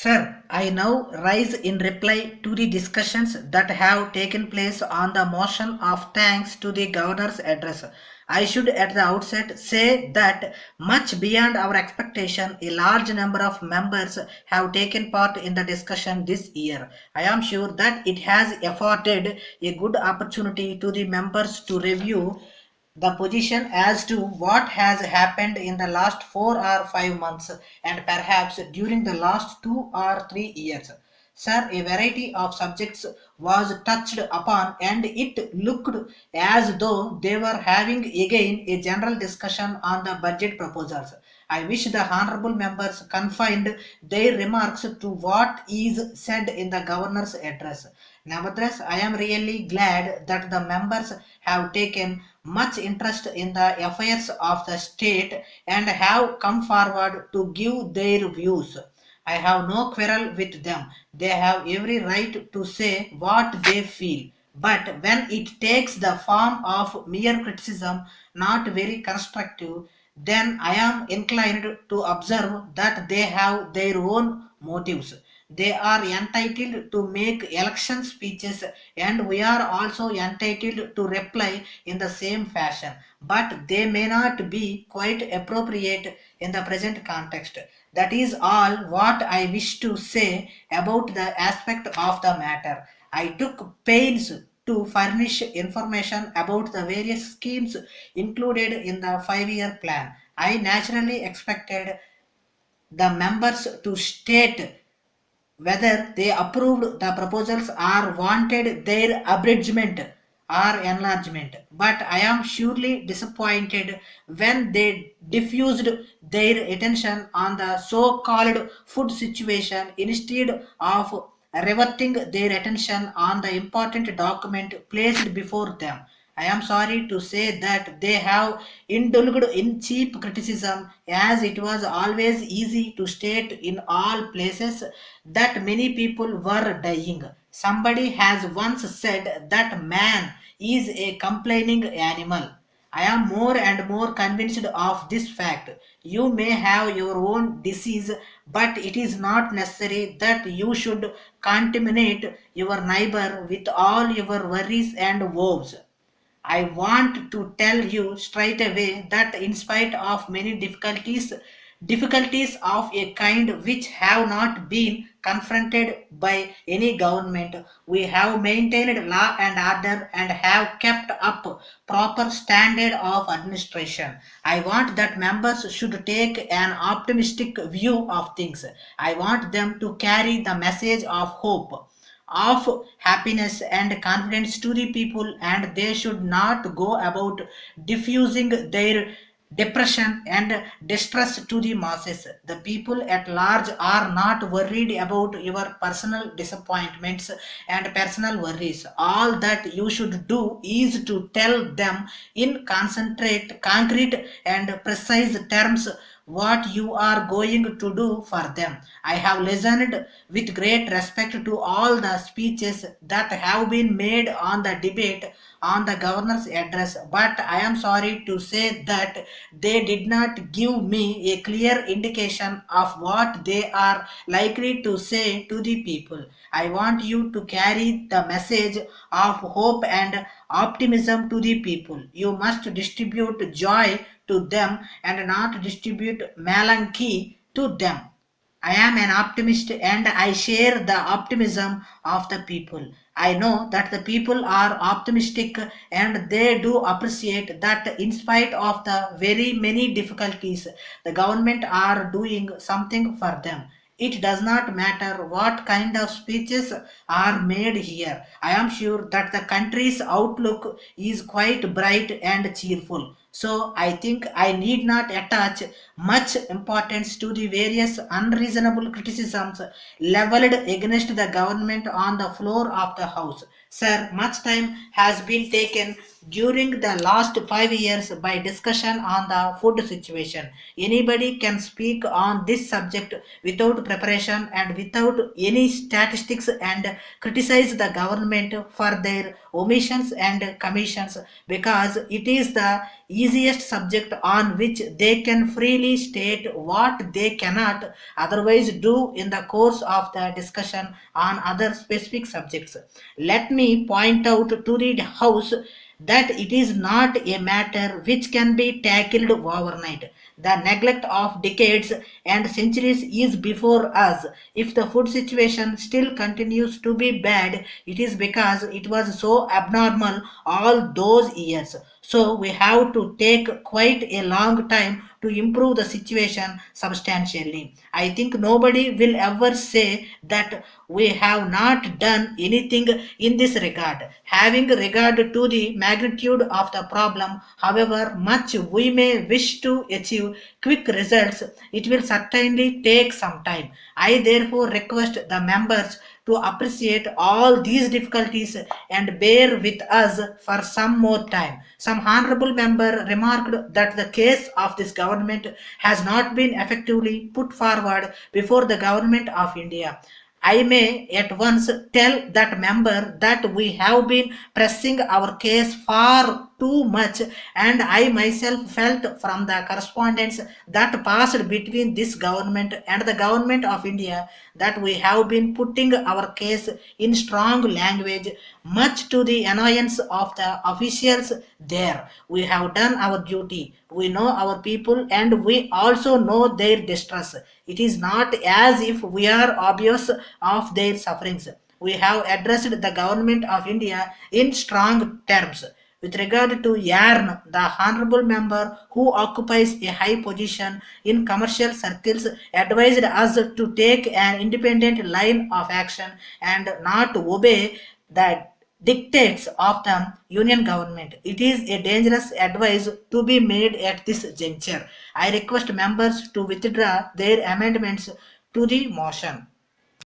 Sir, I now rise in reply to the discussions that have taken place on the motion of thanks to the governor's address. I should at the outset say that much beyond our expectation, a large number of members have taken part in the discussion this year. I am sure that it has afforded a good opportunity to the members to review the position as to what has happened in the last 4 or 5 months and perhaps during the last 2 or 3 years. Sir, a variety of subjects was touched upon and it looked as though they were having again a general discussion on the budget proposals. I wish the honorable members confined their remarks to what is said in the governor's address. Nevertheless, I am really glad that the members have taken much interest in the affairs of the state and have come forward to give their views. I have no quarrel with them. They have every right to say what they feel. But when it takes the form of mere criticism, not very constructive, then I am inclined to observe that they have their own motives. They are entitled to make election speeches, and we are also entitled to reply in the same fashion. But they may not be quite appropriate in the present context. That is all what I wish to say about the aspect of the matter. I took pains to furnish information about the various schemes included in the 5 year plan. I naturally expected the members to state whether they approved the proposals or wanted their abridgment or enlargement. But I am surely disappointed when they diffused their attention on the so called food situation instead of reverting their attention on the important document placed before them. I am sorry to say that they have indulged in cheap criticism, as it was always easy to state in all places that many people were dying. Somebody has once said that man is a complaining animal. I am more and more convinced of this fact. You may have your own disease, but it is not necessary that you should contaminate your neighbor with all your worries and woes. I want to tell you straight away that in spite of many difficulties of a kind which have not been confronted by any government, we have maintained law and order and have kept up proper standard of administration. I want that members should take an optimistic view of things. I want them to carry the message of hope, of happiness and confidence to the people, and they should not go about diffusing their depression and distress to the masses. The people at large are not worried about your personal disappointments and personal worries. All that you should do is to tell them in concentrate concrete and precise terms what you are going to do for them. I have listened with great respect to all the speeches that have been made on the debate on the governor's address, but I am sorry to say that they did not give me a clear indication of what they are likely to say to the people. I want you to carry the message of hope and optimism to the people. You must distribute joy to them and not distribute melancholy to them. I am an optimist and I share the optimism of the people. I know that the people are optimistic and they do appreciate that in spite of the very many difficulties, the government are doing something for them. It does not matter what kind of speeches are made here. I am sure that the country's outlook is quite bright and cheerful. So I think I need not attach much importance to the various unreasonable criticisms leveled against the government on the floor of the House. Sir, much time has been taken during the last 5 years by discussion on the food situation. Anybody can speak on this subject without preparation and without any statistics and criticize the government for their omissions and commissions because it is the easiest subject on which they can freely state what they cannot otherwise do in the course of the discussion on other specific subjects. Let me point out to the House that it is not a matter which can be tackled overnight. The neglect of decades and centuries is before us. If the food situation still continues to be bad, it is because it was so abnormal all those years. So we have to take quite a long time to improve the situation substantially. I think nobody will ever say that we have not done anything in this regard. Having regard to the magnitude of the problem, however much we may wish to achieve quick results, it will certainly take some time. I therefore request the members to appreciate all these difficulties and bear with us for some more time. Some honorable member remarked that the case of this government has not been effectively put forward before the government of India. I may at once tell that member that we have been pressing our case far too much, and I myself felt from the correspondence that passed between this government and the government of India that we have been putting our case in strong language, much to the annoyance of the officials there. We have done our duty. We know our people and we also know their distress. It is not as if we are obvious of their sufferings. We have addressed the government of India in strong terms. With regard to Yarn, the honorable member who occupies a high position in commercial circles advised us to take an independent line of action and not obey the dictates of the union government. It is a dangerous advice to be made at this juncture. I request members to withdraw their amendments to the motion.